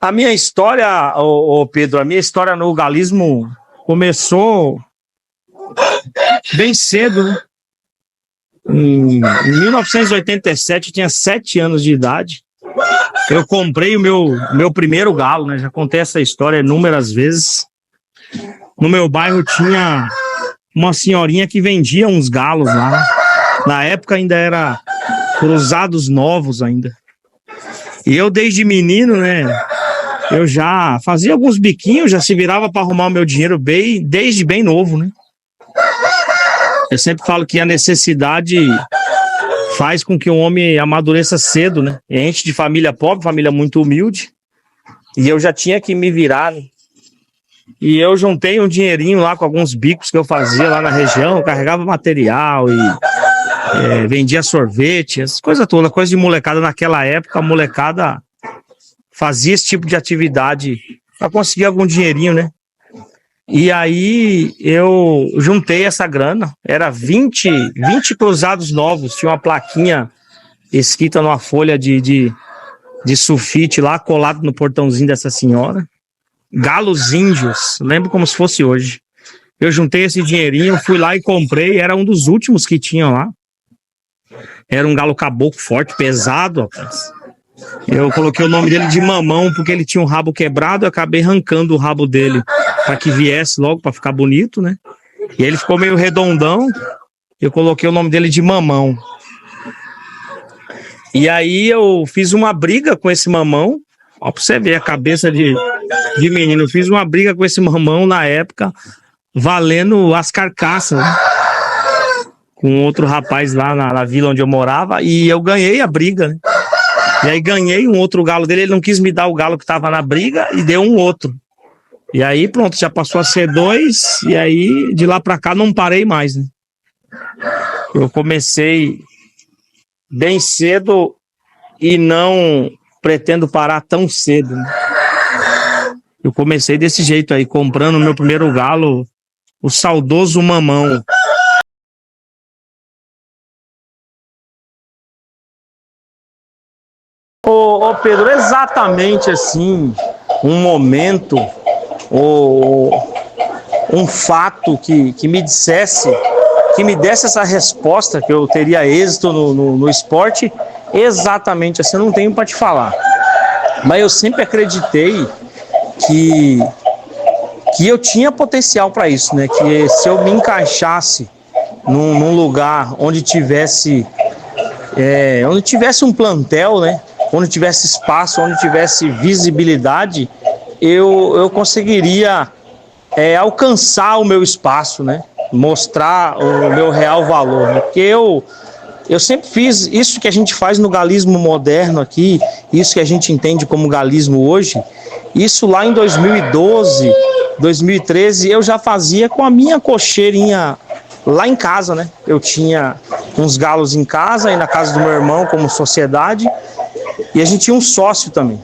A minha história, Pedro, a minha história no galismo começou bem cedo, né? Em 1987, eu tinha 7 anos de idade. Eu comprei o meu primeiro galo, né? Já contei essa história inúmeras vezes. No meu bairro tinha uma senhorinha que vendia uns galos lá. Na época ainda era cruzados novos ainda. E eu desde menino, né? Eu já fazia alguns biquinhos, já se virava para arrumar o meu dinheiro desde bem novo, né? Eu sempre falo que a necessidade faz com que o homem amadureça cedo, né? E a gente de família pobre, família muito humilde, e eu já tinha que me virar, né? E eu juntei um dinheirinho lá com alguns bicos que eu fazia lá na região, carregava material e vendia sorvete, essas coisas todas, coisa de molecada naquela época. A molecada fazia esse tipo de atividade para conseguir algum dinheirinho, né? E aí eu juntei essa grana, era 20 cruzados novos, tinha uma plaquinha escrita numa folha de sulfite lá, colado no portãozinho dessa senhora. Galos índios, lembro como se fosse hoje. Eu juntei esse dinheirinho, fui lá e comprei, era um dos últimos que tinha lá. Era um galo caboclo forte, pesado, rapaz. Eu coloquei o nome dele de Mamão, porque ele tinha um rabo quebrado, eu acabei arrancando o rabo dele para que viesse logo, para ficar bonito, né? E ele ficou meio redondão, eu coloquei o nome dele de Mamão. E aí eu fiz uma briga com esse Mamão, ó, pra você ver a cabeça de menino, eu fiz uma briga com esse Mamão na época, valendo as carcaças, né? Com outro rapaz lá na vila onde eu morava, e eu ganhei a briga, né? E aí ganhei um outro galo dele, ele não quis me dar o galo que tava na briga e deu um outro. E aí pronto, já passou a ser 2, e aí de lá pra cá não parei mais, né? Eu comecei bem cedo e não pretendo parar tão cedo, né? Eu comecei desse jeito aí, comprando o meu primeiro galo, o saudoso Mamão. Ô Pedro, exatamente assim, um momento, um fato que me dissesse, que me desse essa resposta, que eu teria êxito no esporte, exatamente assim, eu não tenho para te falar. Mas eu sempre acreditei que eu tinha potencial para isso, né? Que se eu me encaixasse num lugar onde tivesse um plantel, né? Onde tivesse espaço, onde tivesse visibilidade, eu conseguiria alcançar o meu espaço, né? Mostrar o meu real valor, né? Porque eu sempre fiz isso que a gente faz no galismo moderno aqui, isso que a gente entende como galismo hoje, isso lá em 2012, 2013, eu já fazia com a minha cocheirinha lá em casa, né? Eu tinha uns galos em casa e na casa do meu irmão como sociedade, e a gente tinha um sócio também.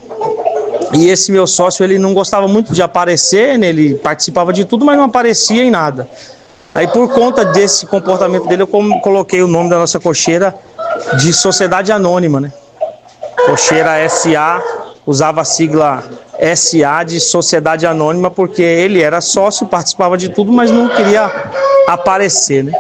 E esse meu sócio, ele não gostava muito de aparecer, né? Ele participava de tudo, mas não aparecia em nada. Aí por conta desse comportamento dele, eu coloquei o nome da nossa cocheira de Sociedade Anônima, né? Cocheira SA, usava a sigla SA de Sociedade Anônima, porque ele era sócio, participava de tudo, mas não queria aparecer, né?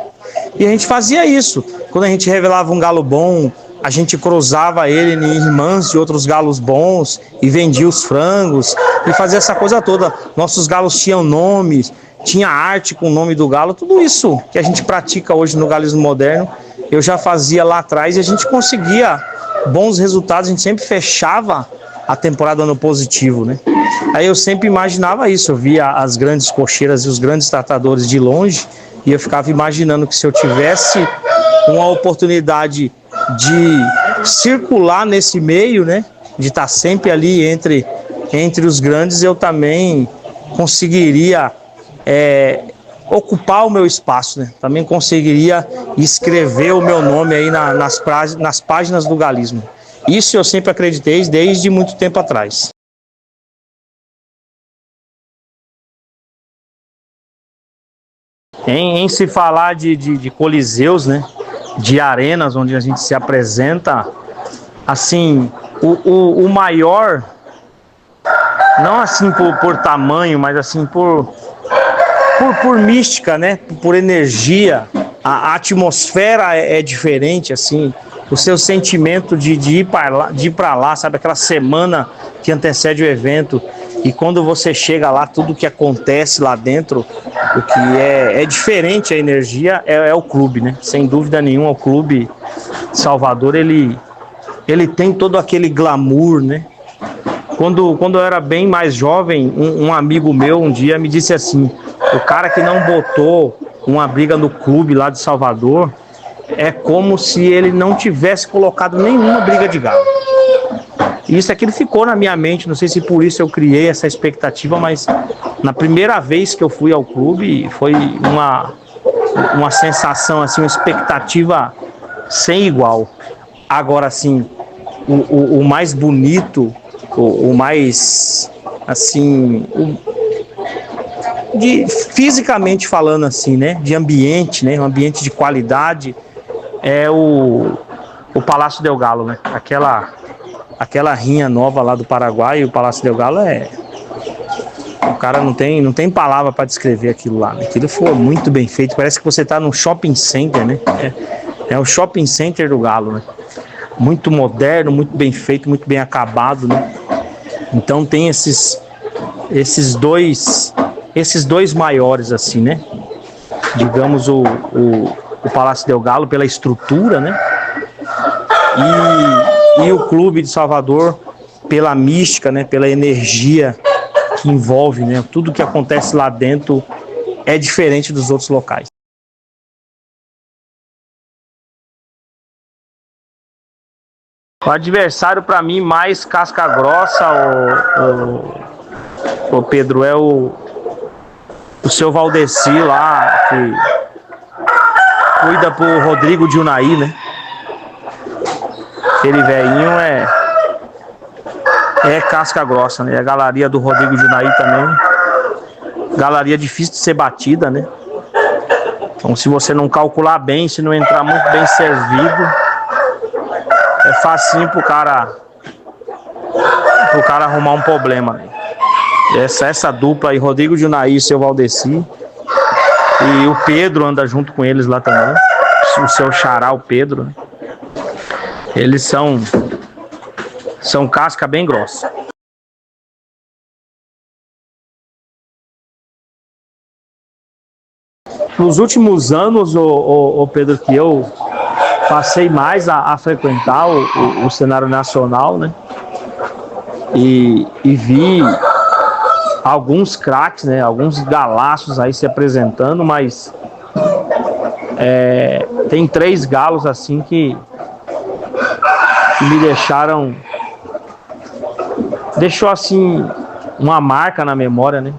E a gente fazia isso. Quando a gente revelava um galo bom, a gente cruzava ele em irmãs de outros galos bons e vendia os frangos e fazia essa coisa toda. Nossos galos tinham nomes, tinha arte com o nome do galo, tudo isso que a gente pratica hoje no galismo moderno, eu já fazia lá atrás e a gente conseguia bons resultados, a gente sempre fechava a temporada no positivo, né? Aí eu sempre imaginava isso, eu via as grandes cocheiras e os grandes tratadores de longe e eu ficava imaginando que se eu tivesse uma oportunidade de circular nesse meio, né, de estar sempre ali entre os grandes, eu também conseguiria ocupar o meu espaço, né? Também conseguiria escrever o meu nome aí nas páginas do galismo. Isso eu sempre acreditei desde muito tempo atrás. Em se falar de coliseus, né? De arenas onde a gente se apresenta, assim, o maior não assim por tamanho, mas assim por mística, né? Por energia. A atmosfera é diferente, assim. O seu sentimento de ir para lá, sabe? Aquela semana que antecede o evento. E quando você chega lá, tudo que acontece lá dentro, o que é diferente a energia é o clube, né? Sem dúvida nenhuma, o clube Salvador, ele tem todo aquele glamour, né? Quando eu era bem mais jovem, um amigo meu um dia me disse assim: o cara que não botou uma briga no clube lá de Salvador é como se ele não tivesse colocado nenhuma briga de galo. E isso aquilo ficou na minha mente, não sei se por isso eu criei essa expectativa, mas na primeira vez que eu fui ao clube foi uma sensação, assim, uma expectativa sem igual. Agora, assim, o mais bonito, o mais, assim, fisicamente falando, assim, né, de ambiente, né, um ambiente de qualidade, é o Palácio del Galo, né, aquela rinha nova lá do Paraguai. E o Palácio del Galo o cara não tem palavra para descrever aquilo lá, né? Aquilo foi muito bem feito, parece que você está num shopping center, né? É o shopping center do Galo, né? Muito moderno, muito bem feito, muito bem acabado, né? Então tem esses dois maiores, assim, né? Digamos o Palácio del Galo pela estrutura, né? E o Clube de Salvador pela mística, né? Pela energia que envolve, né? Tudo que acontece lá dentro é diferente dos outros locais. O adversário para mim mais casca grossa, o Pedro, é o seu Valdeci lá, que cuida pro Rodrigo de Unaí, né? Aquele velhinho é casca grossa, né? A galeria do Rodrigo de Unaí também, galeria difícil de ser batida, né? Então, se você não calcular bem, se não entrar muito bem servido, é facinho pro cara arrumar um problema, né? Essa dupla aí, Rodrigo de Unaí e seu Valdeci, e o Pedro anda junto com eles lá também, o seu xará, o Pedro, né? Eles são casca bem grossa. Nos últimos anos, o Pedro, que eu passei mais a frequentar o cenário nacional, né? E vi alguns craques, né? Alguns galaços aí se apresentando, mas tem 3 galos assim que me deixou assim uma marca na memória, né?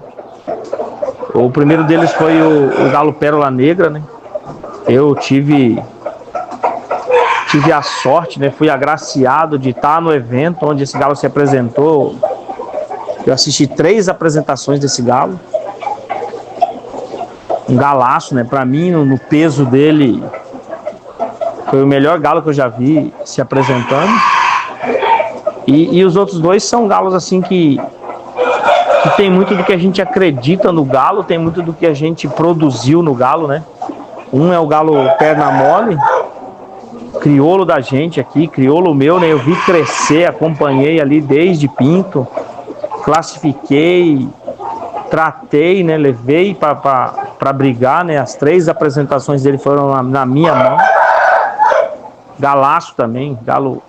O primeiro deles foi o Galo Pérola Negra, né? Eu tive a sorte, né? Fui agraciado de estar no evento onde esse galo se apresentou. Eu assisti 3 apresentações desse galo. Um galaço, né? Para mim, no peso dele, foi o melhor galo que eu já vi se apresentando. E os outros 2 são galos assim que tem muito do que a gente acredita no galo, tem muito do que a gente produziu no galo, né? Um é o galo perna mole, crioulo da gente aqui, crioulo meu, né? Eu vi crescer, acompanhei ali desde pinto, classifiquei, tratei, né? Levei para brigar, né? As 3 apresentações dele foram na minha mão. Galaço também, galo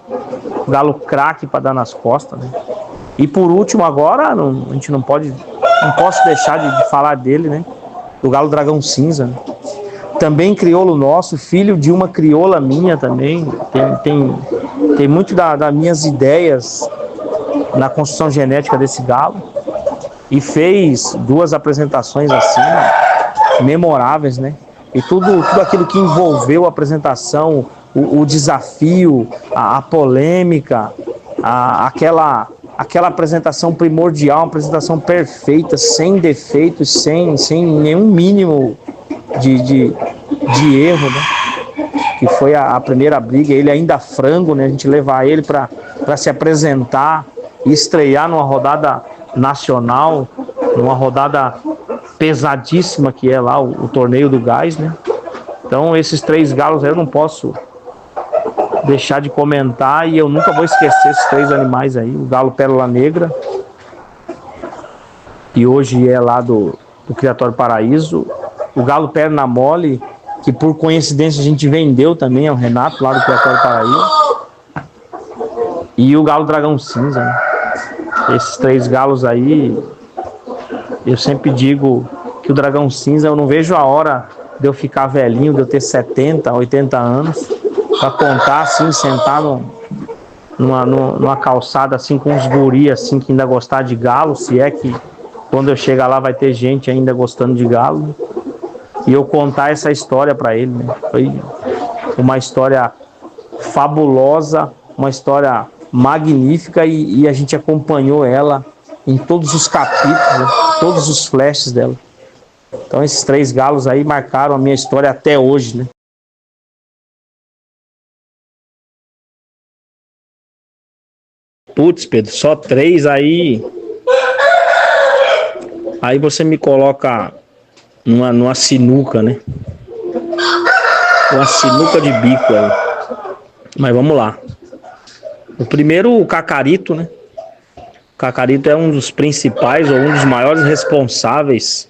craque para dar nas costas, né? E por último agora, a gente não posso deixar de falar dele, né? Do galo Dragão Cinza, né? Também crioulo nosso, filho de uma crioula minha também. Tem muito das minhas ideias na construção genética desse galo. E fez 2 apresentações assim, memoráveis, né? E tudo aquilo que envolveu a apresentação, o desafio, a polêmica, aquela apresentação primordial, uma apresentação perfeita, sem defeitos, sem nenhum mínimo de erro, né? Que foi a primeira briga, ele ainda frango, né? A gente levar ele para se apresentar e estrear numa rodada nacional, numa rodada pesadíssima que é lá o torneio do gás, né? Então esses 3 galos aí eu não posso deixar de comentar e eu nunca vou esquecer esses 3 animais aí. O galo Pérola Negra, que hoje é lá do Criatório Paraíso. O galo Perna Mole, que por coincidência a gente vendeu também ao Renato lá do Criatório Paraíso. E o galo Dragão Cinza, né? Esses 3 galos aí, eu sempre digo que o Dragão Cinza, eu não vejo a hora de eu ficar velhinho, de eu ter 70, 80 anos, para contar assim, sentar numa calçada assim com uns guri assim que ainda gostar de galo, se é que quando eu chegar lá vai ter gente ainda gostando de galo, e eu contar essa história para ele, né? Foi uma história fabulosa, uma história magnífica e a gente acompanhou ela em todos os capítulos, né? Todos os flashes dela. Então esses 3 galos aí marcaram a minha história até hoje, né? Putz, Pedro, só 3 aí. Aí você me coloca numa sinuca, né? Uma sinuca de bico aí. Mas vamos lá. O primeiro, o Cacarito, né? O Cacarito é um dos principais ou um dos maiores responsáveis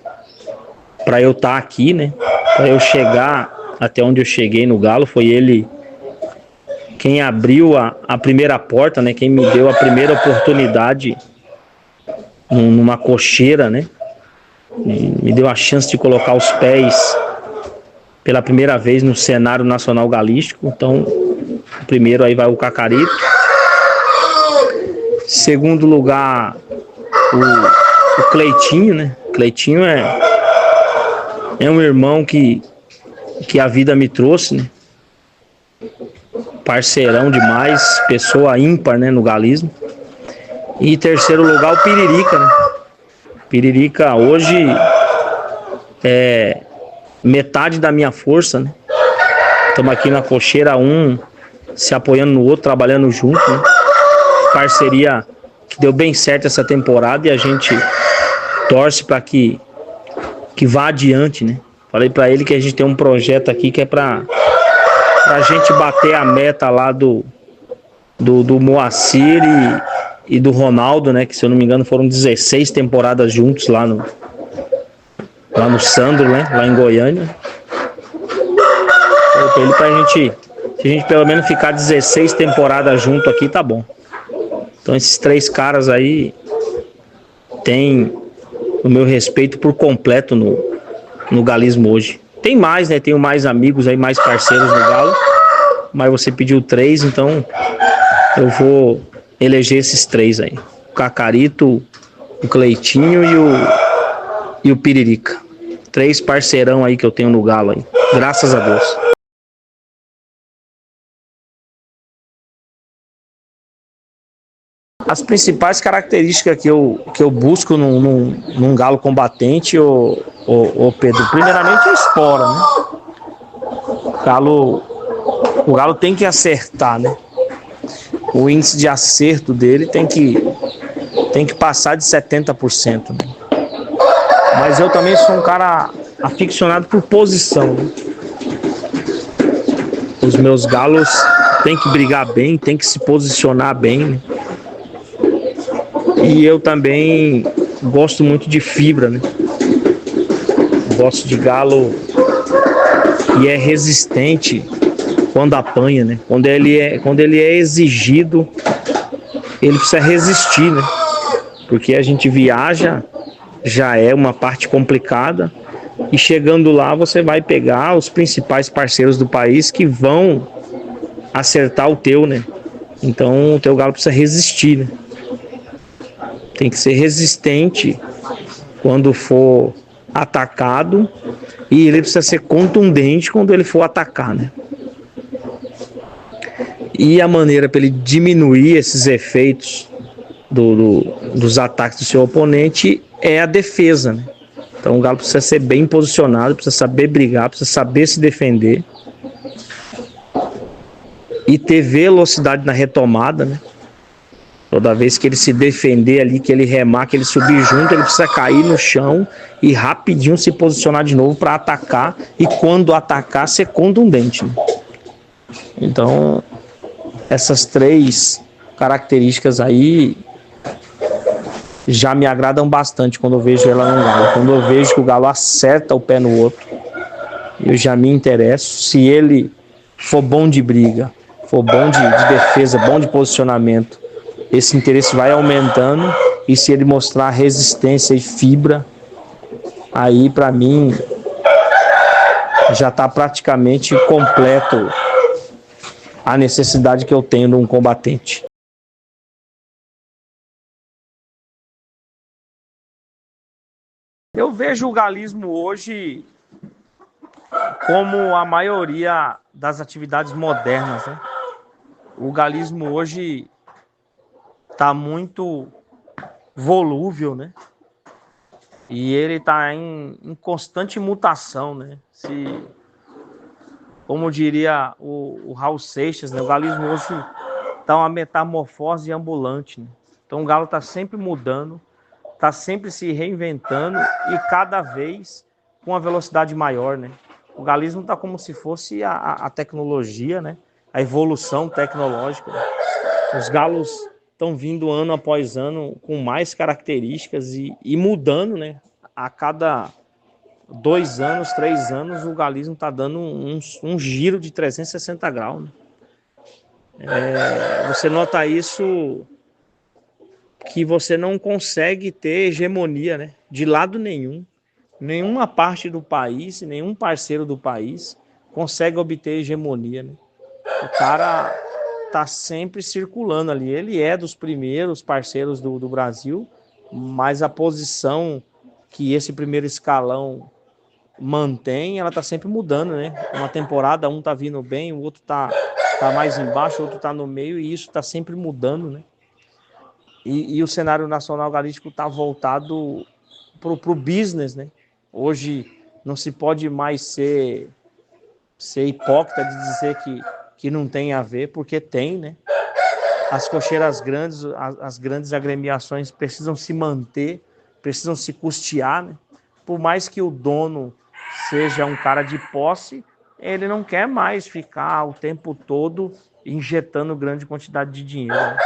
para eu estar aqui, né? Para eu chegar até onde eu cheguei no galo. Foi ele quem abriu a primeira porta, né? Quem me deu a primeira oportunidade numa cocheira, né? Me deu a chance de colocar os pés pela primeira vez no cenário nacional galístico. Então, primeiro aí vai o Cacarito. Segundo lugar, o Cleitinho, né? Cleitinho é um irmão que a vida me trouxe, né? Parceirão demais, pessoa ímpar, né, no galismo. E em terceiro lugar, o Piririca, né? Piririca hoje é metade da minha força, né? Estamos aqui na cocheira, um se apoiando no outro, trabalhando junto, né? Parceria que deu bem certo essa temporada e a gente torce para que vá adiante, né? Falei para ele que a gente tem um projeto aqui que é para a gente bater a meta lá do Moacir e do Ronaldo, né? Que se eu não me engano foram 16 temporadas juntos lá no Sandro, né? Lá em Goiânia. Falei pra ele pra gente, se a gente pelo menos ficar 16 temporadas junto aqui, tá bom. Então esses 3 caras aí têm o meu respeito por completo no galismo hoje. Tem mais, né? Tenho mais amigos aí, mais parceiros no galo. Mas você pediu 3, então eu vou eleger esses 3 aí. O Cacarito, o Cleitinho e o Piririca. 3 parceirão aí que eu tenho no galo aí. Graças a Deus. As principais características que eu busco num galo combatente, ô Pedro, primeiramente é a espora, né? O galo tem que acertar, né? O índice de acerto dele tem que passar de 70%, né? Mas eu também sou um cara aficionado por posição, né? Os meus galos têm que brigar bem, têm que se posicionar bem, né? E eu também gosto muito de fibra, né? Gosto de galo que é resistente quando apanha, né? Quando ele é exigido, ele precisa resistir, né? Porque a gente viaja, já é uma parte complicada, e chegando lá você vai pegar os principais parceiros do país que vão acertar o teu, né? Então o teu galo precisa resistir, né? Tem que ser resistente quando for atacado e ele precisa ser contundente quando ele for atacar, né? E a maneira para ele diminuir esses efeitos dos ataques do seu oponente é a defesa, né? Então o galo precisa ser bem posicionado, precisa saber brigar, precisa saber se defender e ter velocidade na retomada, né? Toda vez que ele se defender ali, que ele remar, que ele subir junto, ele precisa cair no chão e rapidinho se posicionar de novo para atacar. E quando atacar, ser contundente. Né? Então, essas 3 características aí já me agradam bastante quando eu vejo ela no galo. Quando eu vejo que o galo acerta o pé no outro, eu já me interesso. Se ele for bom de briga, for bom de defesa, bom de posicionamento, esse interesse vai aumentando. E se ele mostrar resistência e fibra, aí para mim já está praticamente completo a necessidade que eu tenho de um combatente. Eu vejo o galismo hoje como a maioria das atividades modernas, né? O galismo hoje está muito volúvel, né? E ele está em constante mutação, né? Como diria o Raul Seixas, né? O galismo hoje está uma metamorfose ambulante, né? Então o galo está sempre mudando, está sempre se reinventando e cada vez com uma velocidade maior, né? O galismo está como se fosse a tecnologia, né? A evolução tecnológica. Né? Os galos estão vindo ano após ano com mais características e mudando, né? A cada 2 anos, 3 anos, o galismo está dando um giro de 360 graus. Né? Você nota isso que você não consegue ter hegemonia, né? De lado nenhum. Nenhuma parte do país, nenhum parceiro do país consegue obter hegemonia. Né? O cara está sempre circulando ali. Ele é dos primeiros parceiros do Brasil, mas a posição que esse primeiro escalão mantém, ela está sempre mudando, né? Uma temporada, um está vindo bem, o outro tá mais embaixo, o outro está no meio, e isso está sempre mudando, né? E o cenário nacional galístico está voltado para o business, né? Hoje não se pode mais ser hipócrita de dizer que não tem a ver, porque tem, né? As cocheiras grandes, as grandes agremiações precisam se manter, precisam se custear, né? Por mais que o dono seja um cara de posse, ele não quer mais ficar o tempo todo injetando grande quantidade de dinheiro. Né?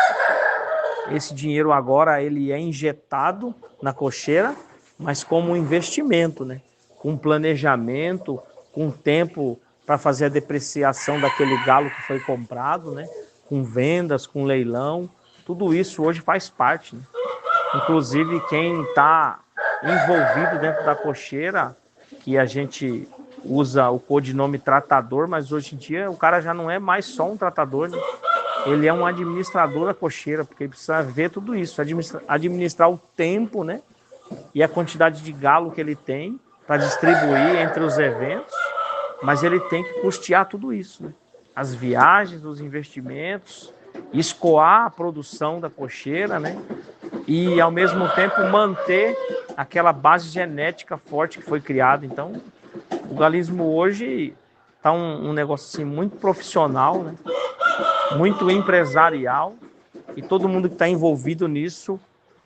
Esse dinheiro agora ele é injetado na cocheira, mas como um investimento, né? Com planejamento, com tempo para fazer a depreciação daquele galo que foi comprado, né? Com vendas, com leilão, tudo isso hoje faz parte. Né? Inclusive quem está envolvido dentro da cocheira, que a gente usa o codinome tratador, mas hoje em dia o cara já não é mais só um tratador, né? Ele é um administrador da cocheira, porque ele precisa ver tudo isso, administrar o tempo, né? E a quantidade de galo que ele tem para distribuir entre os eventos, mas ele tem que custear tudo isso, né? As viagens, os investimentos, escoar a produção da cocheira, né? E ao mesmo tempo manter aquela base genética forte que foi criada. Então, o galismo hoje está um negócio assim muito profissional, né? Muito empresarial, e todo mundo que está envolvido nisso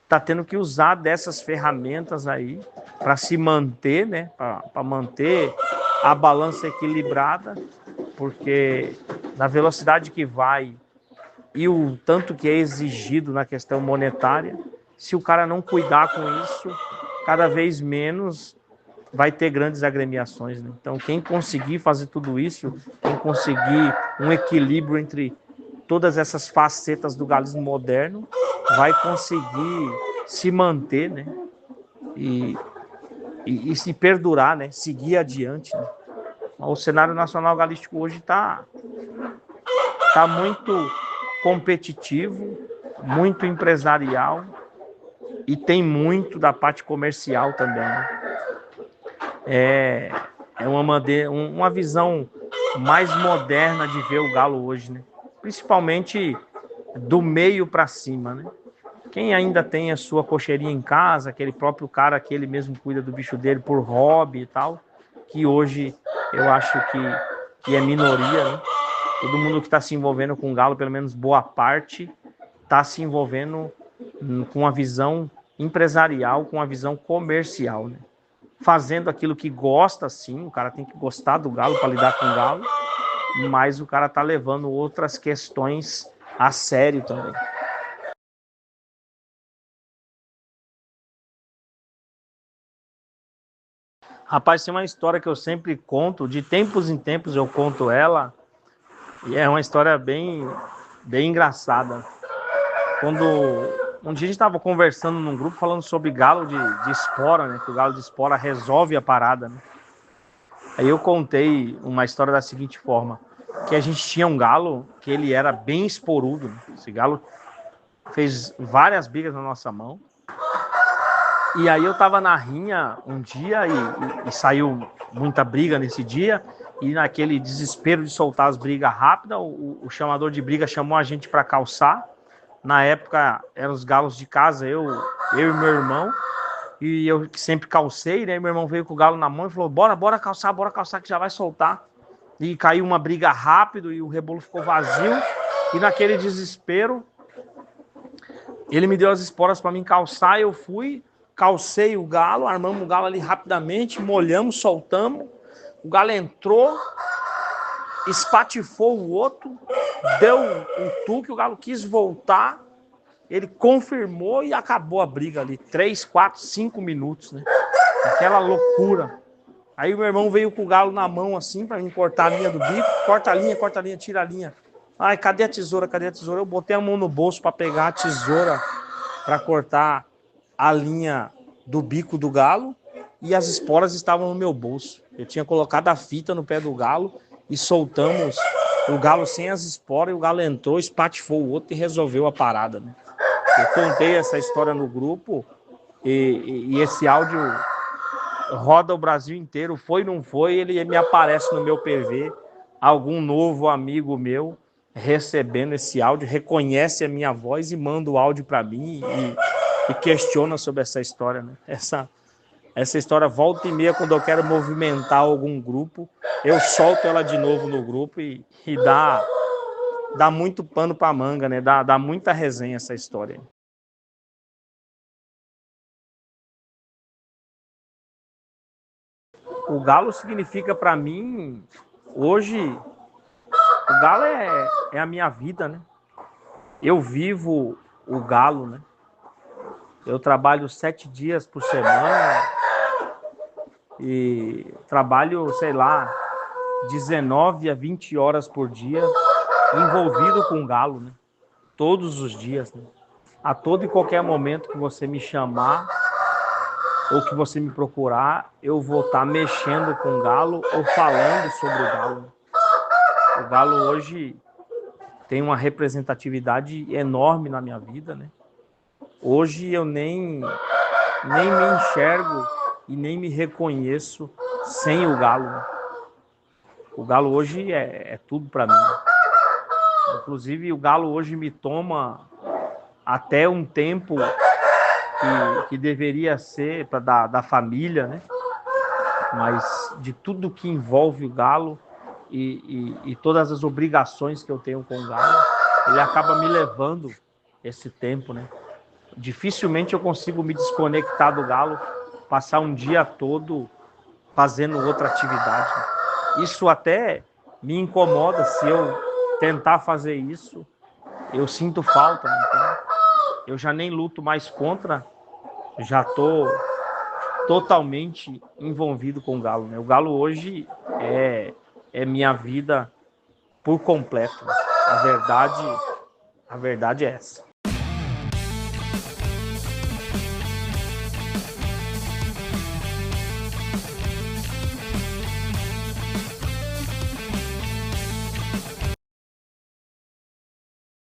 está tendo que usar dessas ferramentas aí para se manter, né? Para manter a balança equilibrada, porque na velocidade que vai e o tanto que é exigido na questão monetária, se o cara não cuidar com isso, cada vez menos vai ter grandes agremiações. Né? Então, quem conseguir fazer tudo isso, quem conseguir um equilíbrio entre todas essas facetas do galismo moderno, vai conseguir se manter, né? E se perdurar, né? Seguir adiante. Né? O cenário nacional galístico hoje está muito competitivo, muito empresarial e tem muito da parte comercial também. Né? É uma visão mais moderna de ver o galo hoje, né? Principalmente do meio para cima, né? Quem ainda tem a sua cocheirinha em casa, aquele próprio cara que ele mesmo cuida do bicho dele por hobby e tal, que hoje eu acho que é minoria, né? Todo mundo que está se envolvendo com galo, pelo menos boa parte, está se envolvendo com uma visão empresarial, com uma visão comercial, né? Fazendo aquilo que gosta, sim, o cara tem que gostar do galo para lidar com o galo, mas o cara tá levando outras questões a sério também. Rapaz, tem uma história que eu sempre conto, de tempos em tempos eu conto ela, e é uma história bem engraçada. Quando um dia a gente estava conversando num grupo falando sobre galo de espora, né? Que o galo de espora resolve a parada, né? Aí eu contei uma história da seguinte forma, que a gente tinha um galo que ele era bem esporudo, né? Esse galo fez várias brigas na nossa mão. E aí eu tava na rinha um dia e saiu muita briga nesse dia, e naquele desespero de soltar as brigas rápidas, o chamador de briga chamou a gente para calçar. Na época eram os galos de casa, eu e meu irmão, e eu sempre calcei, né? Meu irmão veio com o galo na mão e falou: bora calçar que já vai soltar. E caiu uma briga rápido e o rebolo ficou vazio, e naquele desespero ele me deu as esporas para mim calçar, eu fui, calcei o galo, armamos o galo ali rapidamente, molhamos, soltamos, o galo entrou, espatifou o outro, deu um tuque, o galo quis voltar, ele confirmou e acabou a briga ali, 3, 4, 5 minutos, né? Aquela loucura. Aí o meu irmão veio com o galo na mão assim, para mim cortar a linha do bico, corta a linha, tira a linha. Ai, cadê a tesoura, cadê a tesoura? Eu botei a mão no bolso para pegar a tesoura para cortar a linha do bico do galo, e as esporas estavam no meu bolso. Eu tinha colocado a fita no pé do galo e soltamos o galo sem as esporas, e o galo entrou, espatifou o outro e resolveu a parada, né? Eu contei essa história no grupo e esse áudio roda o Brasil inteiro, foi ou não foi, ele me aparece no meu PV, algum novo amigo meu recebendo esse áudio, reconhece a minha voz e manda o áudio para mim e questiona sobre essa história, né? Essa história volta e meia, quando eu quero movimentar algum grupo, eu solto ela de novo no grupo e dá muito pano para manga, né? Dá muita resenha essa história. O galo significa para mim, hoje, o galo é a minha vida, né? Eu vivo o galo, né? Eu trabalho 7 dias por semana e trabalho, sei lá, 19 a 20 horas por dia envolvido com o galo, né? Todos os dias, né? A todo e qualquer momento que você me chamar ou que você me procurar, eu vou estar mexendo com o galo ou falando sobre o galo. O galo hoje tem uma representatividade enorme na minha vida, né? Hoje eu nem me enxergo e nem me reconheço sem o galo. O galo hoje é tudo para mim. Inclusive o galo hoje me toma até um tempo que deveria ser para da família, né? Mas de tudo que envolve o galo e todas as obrigações que eu tenho com o galo, ele acaba me levando esse tempo, né? Dificilmente eu consigo me desconectar do galo, passar um dia todo fazendo outra atividade. Isso até me incomoda. Se eu tentar fazer isso, eu sinto falta, né? Então, eu já nem luto mais contra, já estou totalmente envolvido com o galo, né? O galo hoje é minha vida por completo. A verdade é essa.